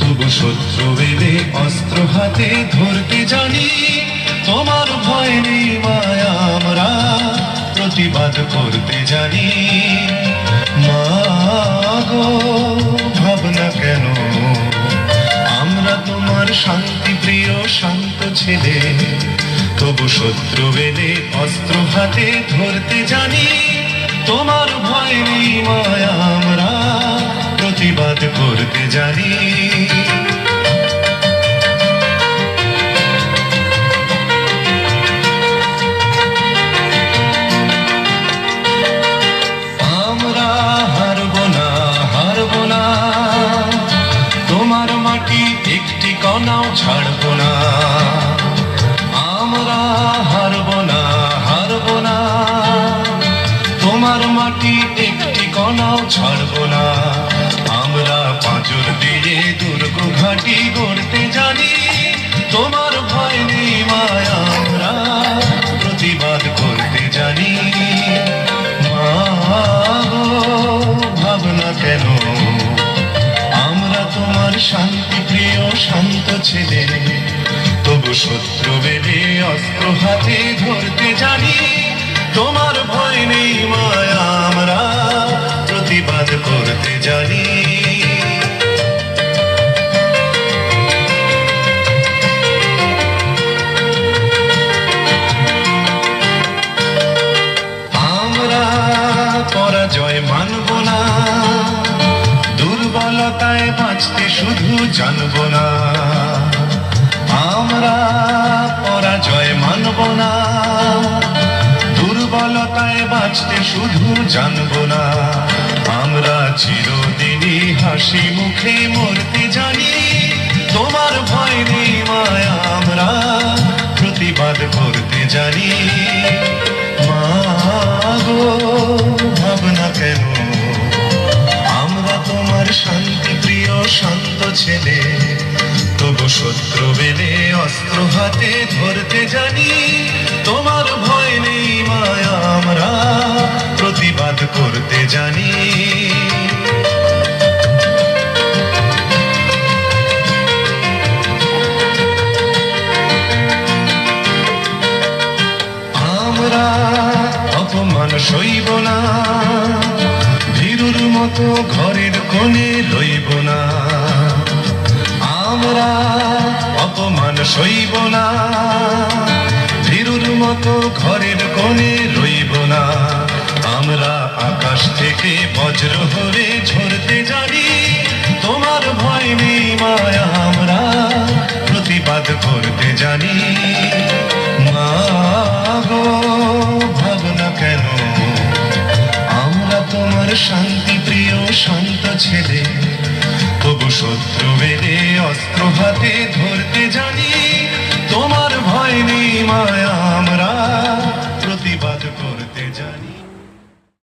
তবু শত্রু এলে অস্ত্র হাতে ধরতে জানি, তোমার ভয় নেই মায়া আমরা প্রতিবাদ করতে জানি। মা গো ভাবনা কেন, আমরা তোমার শান্তি প্রিয় শান্ত ছেলে, তবু শত্রু এলে অস্ত্র হাতে ধরতে জানি, তোমার ভয় নেই মায়া আমরা প্রতিবাদ করতে জানি। আমরা হারব না, হারব না, তোমার মাটি একটি কণাও ছাড়ব না। আমরা হারব না, হারব না, তোমার মাটি একটি কণাও ছাড়ব না। আমরা পাঁজর দিয়ে দুর্গ ঘাঁটি গড়তে জানি, তোমার ভয় নেই মায়া আমরা প্রতিবাদ করতে জানি। মা গো ভাবনা কেন, আমরা তোমার শান্তি প্রিয় শান্ত ছেলে, তবু শত্রু বেলে অস্ত্র হাতে ধরতে জানি, তোমার ভয় নেই মায়া আমরা প্রতিবাদ করতে জানি। আমরা পরাজয় মানব না, দুর্বলতায় বাঁচতে শুধু জানব না। আমরা পরাজয় মানব না, দুর্বলতায় বাঁচতে শুধু জানব না। আমরা চিরদিনই হাসি মুখে মরতে জানি, তোমার ভয় নেই মায়া আমরা প্রতিবাদ করতে জানি। মা গো ভাবনা কেন, আমরা তোমার শান্তি প্রিয় শান্ত ছেলে, তবু শত্রু বেলে অস্ত্র হাতে ধরতে জানি, তোমার ভয় নেই মায়া আমরা প্রতিবাদ করতে জানি। আমরা অপমান সইব না, ভীরুর মতো ঘরের কোণে রইব না। আমরা অপমান সইব না, ভীরুর মতো ঘরের কোণে রইব না। আমরা আকাশ থেকে বজ্র হয়ে ঝরতে জানি, তোমার ভয় নেই মায়া আমরা প্রতিবাদ করতে জানি। মা গো ভাবনা কেন, আমরা তোমার শান্তি প্রিয় শান্ত ছেলে, তবু শত্রু বেলে অস্ত্র হাতে ধরতে জানি, তোমার ভয় নেই মায়া আমরা